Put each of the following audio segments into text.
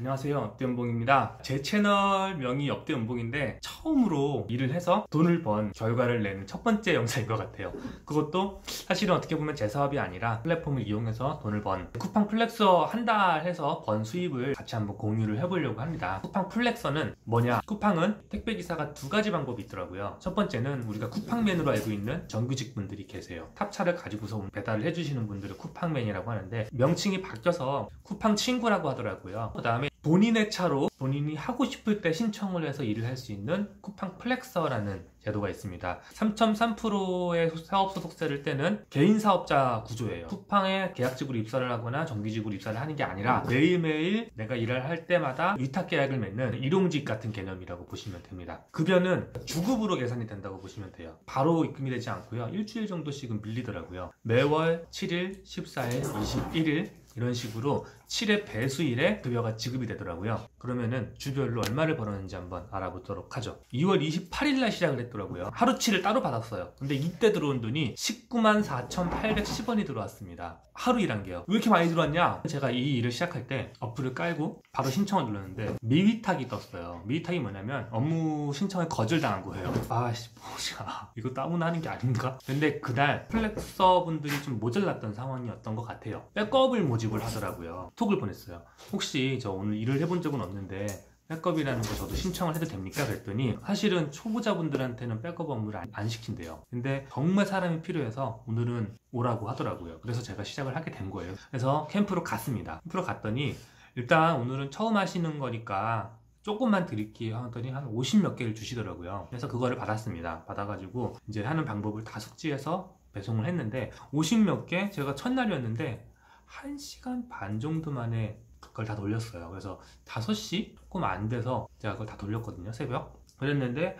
안녕하세요, 업대연봉입니다. 제 채널명이 업대연봉인데 처음으로 일을 해서 돈을 번 결과를 내는 첫 번째 영상인 것 같아요. 그것도 사실은 어떻게 보면 제 사업이 아니라 플랫폼을 이용해서 돈을 번 쿠팡 플렉서 한 달 해서 번 수입을 같이 한번 공유를 해보려고 합니다. 쿠팡 플렉서는 뭐냐? 쿠팡은 택배기사가 두 가지 방법이 있더라고요. 첫 번째는 우리가 쿠팡맨으로 알고 있는 정규직 분들이 계세요. 탑차를 가지고서 배달을 해주시는 분들을 쿠팡맨이라고 하는데 명칭이 바뀌어서 쿠팡 친구라고 하더라고요. 그 다음에 본인의 차로 본인이 하고 싶을 때 신청을 해서 일을 할 수 있는 쿠팡 플렉서라는 제도가 있습니다. 3.3%의 사업소득세를 떼는 개인 사업자 구조예요. 쿠팡에 계약직으로 입사를 하거나 정규직으로 입사를 하는 게 아니라 매일매일 내가 일을 할 때마다 위탁 계약을 맺는 일용직 같은 개념이라고 보시면 됩니다. 급여는 주급으로 계산이 된다고 보시면 돼요. 바로 입금이 되지 않고요. 일주일 정도씩은 밀리더라고요. 매월 7일, 14일, 21일 이런 식으로 7회 배수일에 급여가 지급이 되더라고요. 그러면은 주별로 얼마를 벌었는지 한번 알아보도록 하죠. 2월 28일 날 시작을 했더라고요. 하루치를 따로 받았어요. 근데 이때 들어온 돈이 194,810원이 들어왔습니다. 하루 일한 게요. 왜 이렇게 많이 들어왔냐? 제가 이 일을 시작할 때 어플을 깔고 바로 신청을 눌렀는데 미위탁이 떴어요. 미위탁이 뭐냐면 업무 신청을 거절당한 거예요. 아씨 뭐야, 이거 다운하는 하는 게 아닌가? 근데 그날 플렉서 분들이 좀 모자랐던 상황이었던 것 같아요. 백업을 모집을 하더라고요. 톡을 보냈어요. 혹시 저 오늘 일을 해본 적은 없는데 백업이라는 거 저도 신청을 해도 됩니까? 그랬더니 사실은 초보자분들한테는 백업 업무를 안 시킨대요. 근데 정말 사람이 필요해서 오늘은 오라고 하더라고요. 그래서 제가 시작을 하게 된 거예요. 그래서 캠프로 갔습니다. 캠프로 갔더니 일단 오늘은 처음 하시는 거니까 조금만 드릴게요 하더니 한 50 몇 개를 주시더라고요. 그래서 그거를 받았습니다. 받아가지고 이제 하는 방법을 다 숙지해서 배송을 했는데 50 몇 개, 제가 첫날이었는데 1시간 반 정도 만에 그걸 다 돌렸어요. 그래서 5시 조금 안 돼서 제가 그걸 다 돌렸거든요. 새벽. 그랬는데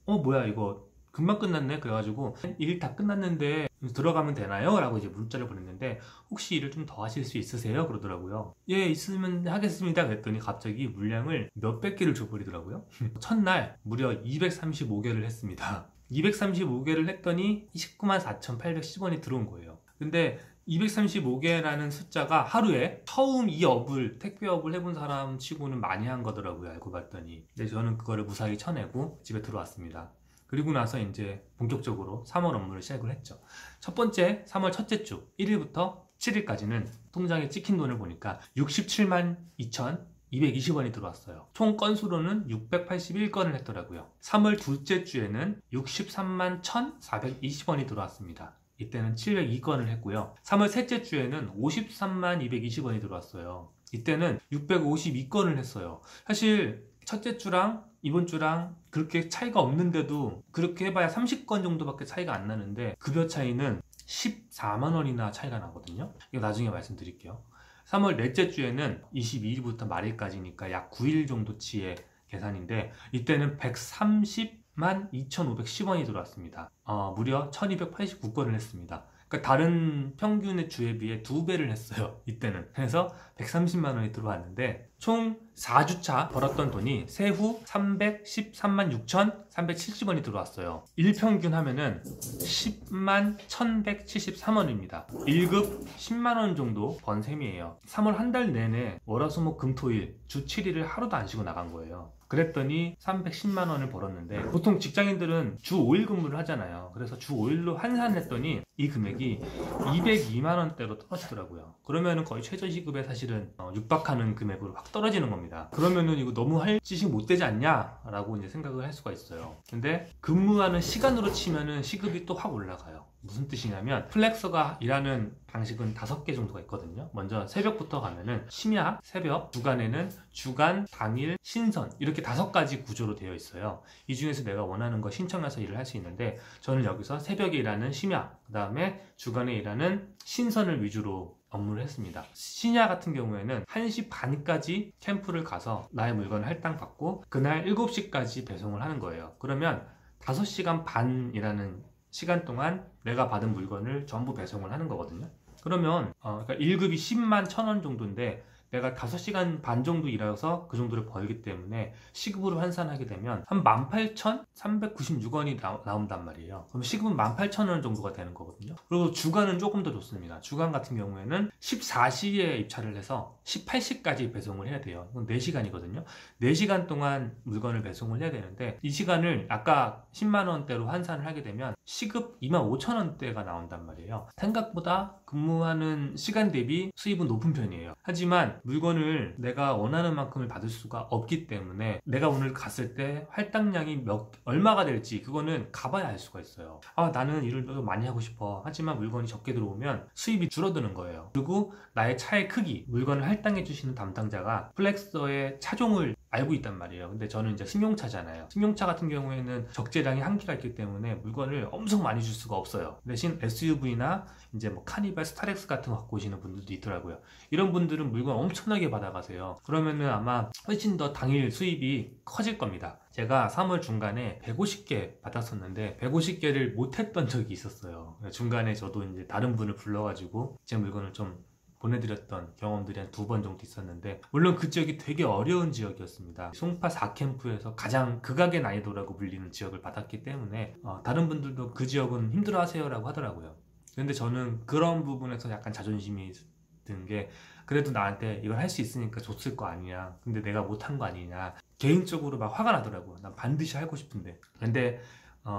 뭐야 이거 금방 끝났네. 그래가지고 일 다 끝났는데 들어가면 되나요? 라고 이제 문자를 보냈는데 혹시 일을 좀 더 하실 수 있으세요? 그러더라고요. 예, 있으면 하겠습니다. 그랬더니 갑자기 물량을 몇백 개를 줘버리더라고요. 첫날 무려 235개를 했습니다. 235개를 했더니 194,810원이 들어온 거예요. 근데 235개라는 숫자가 하루에 처음 이 업을, 택배업을 해본 사람 치고는 많이 한 거더라고요. 알고 봤더니. 근데 저는 그거를 무사히 쳐내고 집에 들어왔습니다. 그리고 나서 이제 본격적으로 3월 업무를 시작을 했죠. 첫 번째 3월 첫째 주 1일부터 7일까지는 통장에 찍힌 돈을 보니까 67만 2,220원이 들어왔어요. 총 건수로는 681건을 했더라고요. 3월 둘째 주에는 63만 1,420원이 들어왔습니다. 이때는 702건을 했고요. 3월 셋째 주에는 53만 220원이 들어왔어요. 이때는 652건을 했어요. 사실 첫째 주랑 이번 주랑 그렇게 차이가 없는데도 그렇게 해봐야 30건 정도밖에 차이가 안 나는데 급여 차이는 14만 원이나 차이가 나거든요. 이거 나중에 말씀드릴게요. 3월 넷째 주에는 22일부터 말일까지니까 약 9일 정도치의 계산인데 이때는 130만 2,510원이 들어왔습니다. 무려 1,289건을 했습니다. 그러니까 다른 평균의 주에 비해 2배를 했어요. 이때는. 그래서 130만 원이 들어왔는데 총 4주차 벌었던 돈이 세후 313만 6,370원이 들어왔어요. 일평균 하면은 10만 1,173원입니다. 1급 10만 원 정도 번 셈이에요. 3월 한 달 내내 월화수목금토일 주 7일을 하루도 안 쉬고 나간 거예요. 그랬더니 310만 원을 벌었는데 보통 직장인들은 주 5일 근무를 하잖아요. 그래서 주 5일로 환산했더니 이 금액이 202만 원대로 떨어지더라고요. 그러면은 거의 최저시급에 사실은 육박하는 금액으로 확 떨어지는 겁니다. 그러면은 이거 너무 할 짓이 못 되지 않냐? 라고 이제 생각을 할 수가 있어요. 근데 근무하는 시간으로 치면은 시급이 또 확 올라가요. 무슨 뜻이냐면 플렉서가 일하는 방식은 5개 정도가 있거든요. 먼저 새벽부터 가면은 심야, 새벽, 주간에는 주간, 당일, 신선 이렇게 5가지 구조로 되어 있어요. 이 중에서 내가 원하는 거 신청해서 일을 할 수 있는데 저는 여기서 새벽에 일하는 심야, 그 다음에 주간에 일하는 신선을 위주로 업무를 했습니다. 심야 같은 경우에는 1시 반까지 캠프를 가서 나의 물건을 할당받고 그날 7시까지 배송을 하는 거예요. 그러면 5시간 반이라는 시간 동안 내가 받은 물건을 전부 배송을 하는 거거든요. 그러면 그러니까 1급이 10만 1,000원 정도인데 내가 5시간 반 정도 일해서 그 정도를 벌기 때문에 시급으로 환산하게 되면 한 18,396원이 나온단 말이에요. 그럼 시급은 18,000원 정도가 되는 거거든요. 그리고 주간은 조금 더 좋습니다. 주간 같은 경우에는 14시에 입찰을 해서 18시까지 배송을 해야 돼요. 이건 4시간이거든요. 4시간 동안 물건을 배송을 해야 되는데 이 시간을 아까 10만원대로 환산을 하게 되면 시급 25,000원대가 나온단 말이에요. 생각보다 근무하는 시간 대비 수입은 높은 편이에요. 하지만 물건을 내가 원하는 만큼을 받을 수가 없기 때문에 내가 오늘 갔을 때 할당량이 얼마가 될지 그거는 가봐야 알 수가 있어요. 나는 일을 더 많이 하고 싶어. 하지만 물건이 적게 들어오면 수입이 줄어드는 거예요. 그리고 나의 차의 크기, 물건을 할당해 주시는 담당자가 플렉서의 차종을 알고 있단 말이에요. 근데 저는 이제 승용차잖아요. 승용차 같은 경우에는 적재량이 한계가 있기 때문에 물건을 엄청 많이 줄 수가 없어요. 대신 SUV나 이제 뭐 카니발, 스타렉스 같은 거 갖고 오시는 분들도 있더라고요. 이런 분들은 물건 엄청나게 받아가세요. 그러면은 아마 훨씬 더 당일 수입이 커질 겁니다. 제가 3월 중간에 150개 받았었는데 150개를 못했던 적이 있었어요. 중간에 저도 이제 다른 분을 불러가지고 제 물건을 좀 보내드렸던 경험들이 한 2번 정도 있었는데, 물론 그 지역이 되게 어려운 지역이었습니다. 송파 4캠프에서 가장 극악의 난이도라고 불리는 지역을 받았기 때문에 다른 분들도 그 지역은 힘들어 하세요 라고 하더라고요. 근데 저는 그런 부분에서 약간 자존심이 든 게, 그래도 나한테 이걸 할 수 있으니까 줬을 거 아니냐, 근데 내가 못한 거 아니냐, 개인적으로 막 화가 나더라고요. 난 반드시 하고 싶은데. 근데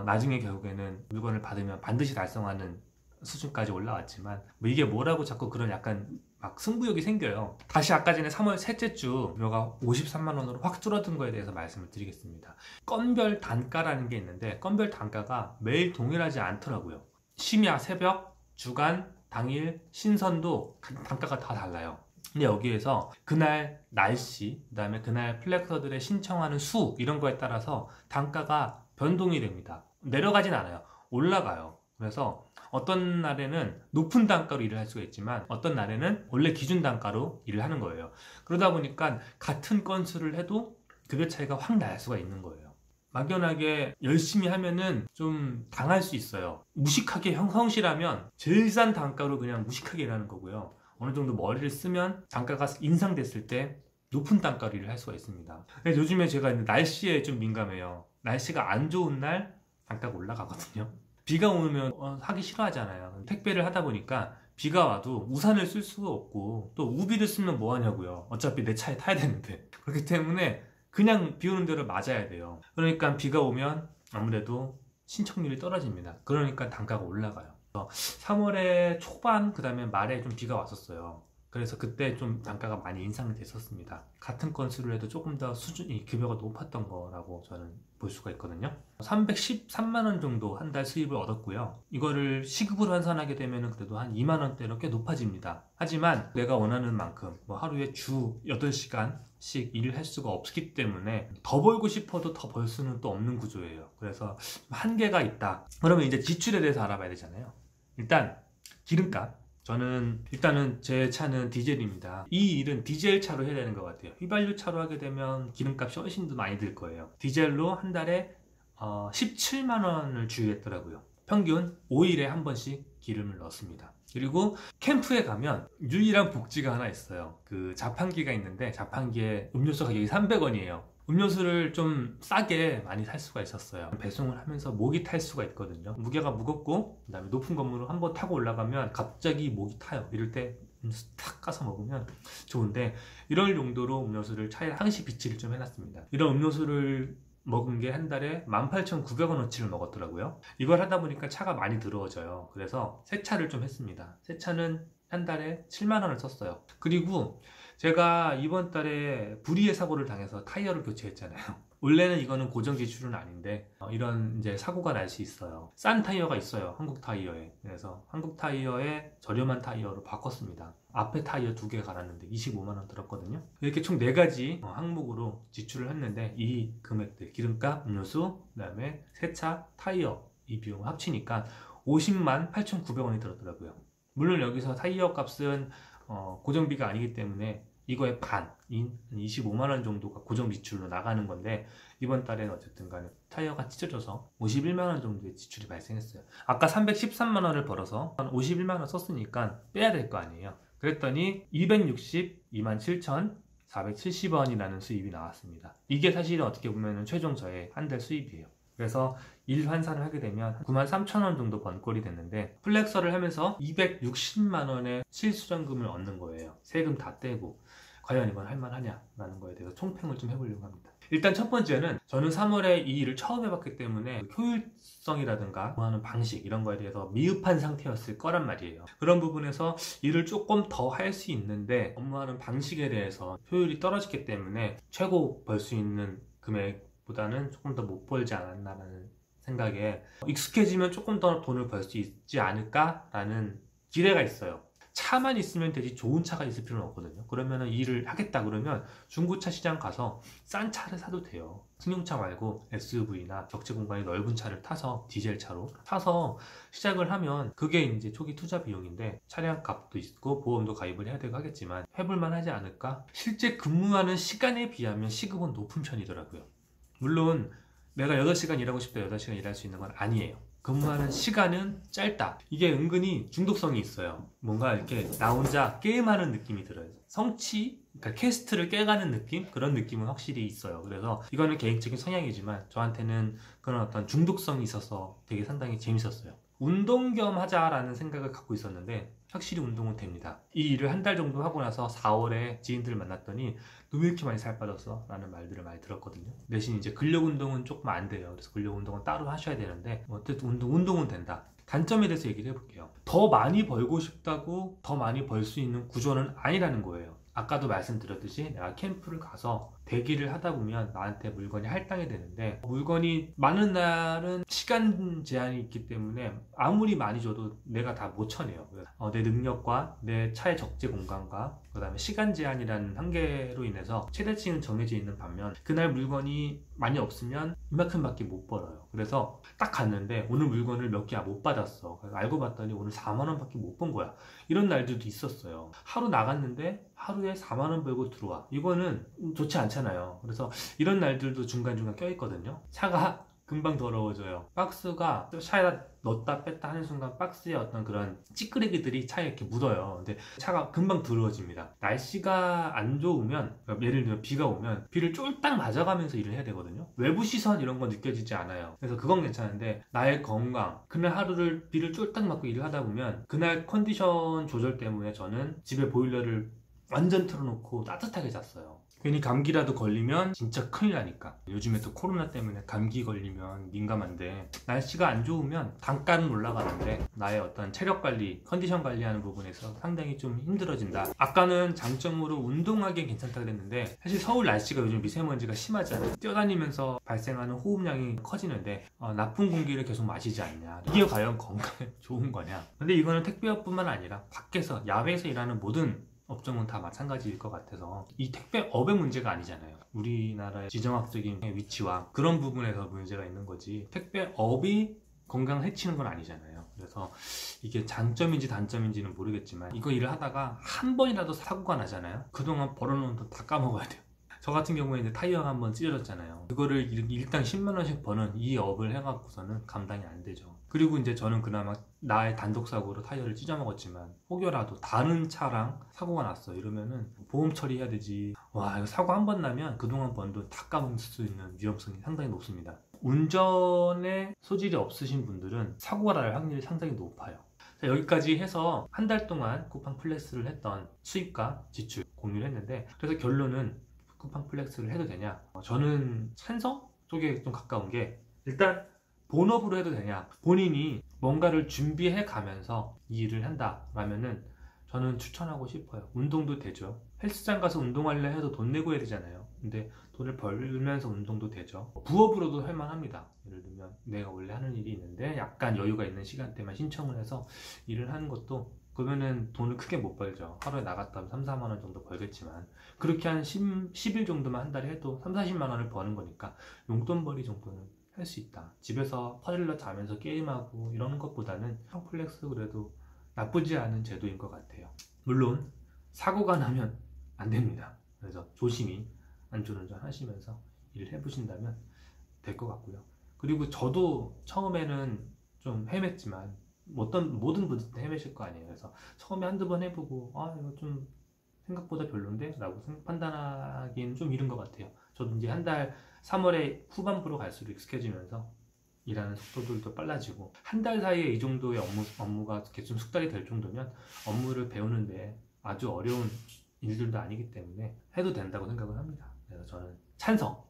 나중에 결국에는 물건을 받으면 반드시 달성하는 수준까지 올라왔지만, 뭐 이게 뭐라고 자꾸 그런 약간 막 승부욕이 생겨요. 다시 아까 전에 3월 셋째 주 묘가 53만원으로 확 줄어든 거에 대해서 말씀을 드리겠습니다. 건별 단가라는 게 있는데, 건별 단가가 매일 동일하지 않더라고요. 심야, 새벽, 주간, 당일, 신선도 단가가 다 달라요. 근데 여기에서 그날 날씨, 그 다음에 그날 플렉서들의 신청하는 수, 이런 거에 따라서 단가가 변동이 됩니다. 내려가진 않아요. 올라가요. 그래서 어떤 날에는 높은 단가로 일을 할 수가 있지만 어떤 날에는 원래 기준 단가로 일을 하는 거예요. 그러다 보니까 같은 건수를 해도 급여 차이가 확 날 수가 있는 거예요. 막연하게 열심히 하면은 좀 당할 수 있어요. 무식하게 성실하면 제일 싼 단가로 그냥 무식하게 일하는 거고요. 어느 정도 머리를 쓰면 단가가 인상됐을 때 높은 단가로 일을 할 수가 있습니다. 요즘에 제가 날씨에 좀 민감해요. 날씨가 안 좋은 날 단가가 올라가거든요. 비가 오면 하기 싫어하잖아요. 택배를 하다 보니까 비가 와도 우산을 쓸 수가 없고, 또 우비를 쓰면 뭐 하냐고요. 어차피 내 차에 타야 되는데. 그렇기 때문에 그냥 비 오는 대로 맞아야 돼요. 그러니까 비가 오면 아무래도 신청률이 떨어집니다. 그러니까 단가가 올라가요. 3월의 초반, 그 다음에 말에 좀 비가 왔었어요. 그래서 그때 좀 단가가 많이 인상이 됐었습니다. 같은 건수를 해도 조금 더 수준이, 급여가 높았던 거라고 저는 볼 수가 있거든요. 313만원 정도 한 달 수입을 얻었고요. 이거를 시급으로 환산하게 되면 그래도 한 2만원대로 꽤 높아집니다. 하지만 내가 원하는 만큼 뭐 하루에 주 8시간씩 일을 할 수가 없기 때문에 더 벌고 싶어도 더 벌 수는 또 없는 구조예요. 그래서 한계가 있다. 그러면 이제 지출에 대해서 알아봐야 되잖아요. 일단 기름값. 저는 일단은 제 차는 디젤입니다. 이 일은 디젤 차로 해야 되는 것 같아요. 휘발유 차로 하게 되면 기름값이 훨씬 더 많이 들 거예요. 디젤로 한 달에 17만원을 주유했더라고요. 평균 5일에 한 번씩 기름을 넣습니다. 그리고 캠프에 가면 유일한 복지가 하나 있어요. 그 자판기가 있는데, 자판기에 음료수 가격이 300원이에요. 음료수를 좀 싸게 많이 살 수가 있었어요. 배송을 하면서 목이 탈 수가 있거든요. 무게가 무겁고 그 다음에 높은 건물을 한번 타고 올라가면 갑자기 목이 타요. 이럴 때 음료수 탁 까서 먹으면 좋은데, 이럴 용도로 음료수를 차에 항시 비치를 좀 해놨습니다. 이런 음료수를 먹은 게 한 달에 18,900원어치를 먹었더라고요. 이걸 하다 보니까 차가 많이 더러워져요. 그래서 세차를 좀 했습니다. 세차는 한 달에 7만원을 썼어요. 그리고 제가 이번 달에 불의의 사고를 당해서 타이어를 교체했잖아요. 원래는 이거는 고정 지출은 아닌데 이런 이제 사고가 날 수 있어요. 싼 타이어가 있어요, 한국 타이어에. 그래서 한국 타이어에 저렴한 타이어로 바꿨습니다. 앞에 타이어 2개 갈았는데 25만원 들었거든요. 이렇게 총 4가지 항목으로 지출을 했는데, 이 금액들, 기름값, 음료수, 그 다음에 세차, 타이어, 이 비용을 합치니까 50만 8,900원이 들었더라고요. 물론 여기서 타이어 값은 고정비가 아니기 때문에 이거의 반인 25만원 정도가 고정 지출로 나가는 건데, 이번 달에는 어쨌든 간에 타이어가 찢어져서 51만원 정도의 지출이 발생했어요. 아까 313만원을 벌어서 한 51만원 썼으니까 빼야 될 거 아니에요. 그랬더니 262만 7,470원이라는 수입이 나왔습니다. 이게 사실은 어떻게 보면 최종 저의 한 달 수입이에요. 그래서 일 환산을 하게 되면 93,000원 정도 번 꼴이 됐는데, 플렉서를 하면서 260만 원의 실수령금을 얻는 거예요. 세금 다 떼고. 과연 이건 할만하냐라는 거에 대해서 총평을 좀 해보려고 합니다. 일단 첫 번째는, 저는 3월에 이 일을 처음 해봤기 때문에 효율성이라든가 하는 방식 이런 거에 대해서 미흡한 상태였을 거란 말이에요. 그런 부분에서 일을 조금 더 할 수 있는데 업무하는 방식에 대해서 효율이 떨어졌기 때문에 최고 벌 수 있는 금액보다는 조금 더 못 벌지 않았나라는 생각에, 익숙해지면 조금 더 돈을 벌 수 있지 않을까라는 기대가 있어요. 차만 있으면 되지 좋은 차가 있을 필요는 없거든요. 그러면 일을 하겠다 그러면 중고차 시장 가서 싼 차를 사도 돼요. 승용차 말고 SUV나 적재 공간이 넓은 차를 타서, 디젤 차로 타서 시작을 하면 그게 이제 초기 투자 비용인데, 차량 값도 있고 보험도 가입을 해야 되고 하겠지만 해볼만 하지 않을까? 실제 근무하는 시간에 비하면 시급은 높은 편이더라고요. 물론 내가 8시간 일하고 싶다 8시간 일할 수 있는 건 아니에요. 근무하는 시간은 짧다. 이게 은근히 중독성이 있어요. 뭔가 이렇게 나 혼자 게임하는 느낌이 들어요. 성취? 그러니까 퀘스트를 깨가는 느낌? 그런 느낌은 확실히 있어요. 그래서 이거는 개인적인 성향이지만 저한테는 그런 어떤 중독성이 있어서 되게 상당히 재밌었어요. 운동 겸 하자라는 생각을 갖고 있었는데 확실히 운동은 됩니다. 이 일을 한 달 정도 하고 나서 4월에 지인들을 만났더니 너 왜 이렇게 많이 살 빠졌어? 라는 말들을 많이 들었거든요. 대신 이제 근력 운동은 조금 안 돼요. 그래서 근력 운동은 따로 하셔야 되는데 어쨌든 운동은 된다. 단점에 대해서 얘기를 해볼게요. 더 많이 벌고 싶다고 더 많이 벌 수 있는 구조는 아니라는 거예요. 아까도 말씀드렸듯이 내가 캠프를 가서 대기를 하다 보면 나한테 물건이 할당이 되는데, 물건이 많은 날은 시간 제한이 있기 때문에 아무리 많이 줘도 내가 다 못 쳐내요. 내 능력과 내 차의 적재 공간과 그 다음에 시간 제한이라는 한계로 인해서 최대치는 정해져 있는 반면, 그날 물건이 많이 없으면 이만큼밖에 못 벌어요. 그래서 딱 갔는데 오늘 물건을 몇 개 못 받았어. 그래서 알고 봤더니 오늘 4만 원밖에 못 번 거야. 이런 날들도 있었어요. 하루 나갔는데 하루에 4만 원 벌고 들어와. 이거는 좋지 않잖아요. 그래서 이런 날들도 중간중간 껴있거든요. 차가 금방 더러워져요. 박스가 차에다 넣었다 뺐다 하는 순간 박스에 어떤 그런 찌끄레기들이 차에 이렇게 묻어요. 근데 차가 금방 더러워집니다. 날씨가 안 좋으면, 예를 들어 비가 오면 비를 쫄딱 맞아가면서 일을 해야 되거든요. 외부 시선 이런 거 느껴지지 않아요. 그래서 그건 괜찮은데 나의 건강, 그날 하루를 비를 쫄딱 맞고 일을 하다 보면 그날 컨디션 조절 때문에 저는 집에 보일러를 완전 틀어놓고 따뜻하게 잤어요. 괜히 감기라도 걸리면 진짜 큰일 나니까. 요즘에 또 코로나 때문에 감기 걸리면 민감한데, 날씨가 안 좋으면 단가는 올라가는데 나의 어떤 체력 관리, 컨디션 관리하는 부분에서 상당히 좀 힘들어진다. 아까는 장점으로 운동하기엔 괜찮다 그랬는데, 사실 서울 날씨가 요즘 미세먼지가 심하잖아요. 뛰어다니면서 발생하는 호흡량이 커지는데 나쁜 공기를 계속 마시지 않냐, 이게 과연 건강에 좋은 거냐. 근데 이거는 택배업뿐만 아니라 밖에서 야외에서 일하는 모든 업종은 다 마찬가지일 것 같아서, 이 택배업의 문제가 아니잖아요. 우리나라의 지정학적인 위치와 그런 부분에서 문제가 있는 거지, 택배업이 건강을 해치는 건 아니잖아요. 그래서 이게 장점인지 단점인지는 모르겠지만, 이거 일을 하다가 한 번이라도 사고가 나잖아요. 그동안 벌어놓은 돈 다 까먹어야 돼요. 저 같은 경우에 이제 타이어가 한번 찢어졌잖아요. 그거를 일당 10만 원씩 버는 이 업을 해갖고서는 감당이 안 되죠. 그리고 이제 저는 그나마 나의 단독 사고로 타이어를 찢어먹었지만, 혹여라도 다른 차랑 사고가 났어 이러면은 보험 처리해야 되지. 와, 이거 사고 한 번 나면 그동안 번 돈 다 까먹을 수 있는 위험성이 상당히 높습니다. 운전에 소질이 없으신 분들은 사고가 날 확률이 상당히 높아요. 자, 여기까지 해서 한 달 동안 쿠팡 플렉스를 했던 수입과 지출 공유를 했는데, 그래서 결론은 쿠팡 플렉스를 해도 되냐? 저는 찬성 쪽에 좀 가까운 게, 일단 본업으로 해도 되냐? 본인이 뭔가를 준비해 가면서 이 일을 한다라면은 저는 추천하고 싶어요. 운동도 되죠. 헬스장 가서 운동하려 해도 돈 내고 해야 되잖아요. 근데 돈을 벌면서 운동도 되죠. 부업으로도 할 만합니다. 예를 들면 내가 원래 하는 일이 있는데 약간 여유가 있는 시간대만 신청을 해서 일을 하는 것도, 그러면은 돈을 크게 못 벌죠. 하루에 나갔다 하면 3, 4만 원 정도 벌겠지만, 그렇게 한 10일 정도만 한 달에 해도 3, 40만 원을 버는 거니까 용돈벌이 정도는 할 수 있다. 집에서 퍼즐러 자면서 게임하고 이런 것보다는 쿠팡플렉스 그래도 나쁘지 않은 제도인 것 같아요. 물론 사고가 나면 안 됩니다. 그래서 조심히 안전운전 하시면서 일을 해보신다면 될 것 같고요. 그리고 저도 처음에는 좀 헤맸지만 모든 분들 헤매실 거 아니에요. 그래서 처음에 한두 번 해보고 이거 좀 생각보다 별론데? 라고 판단하기는 좀 이른 것 같아요. 저도 이제 한 달 3월에 후반부로 갈수록 익숙해지면서 일하는 속도들도 빨라지고 한 달 사이에 이 정도의 업무가 이렇게 좀 숙달이 될 정도면 업무를 배우는데 아주 어려운 일들도 아니기 때문에 해도 된다고 생각을 합니다. 그래서 저는 찬성!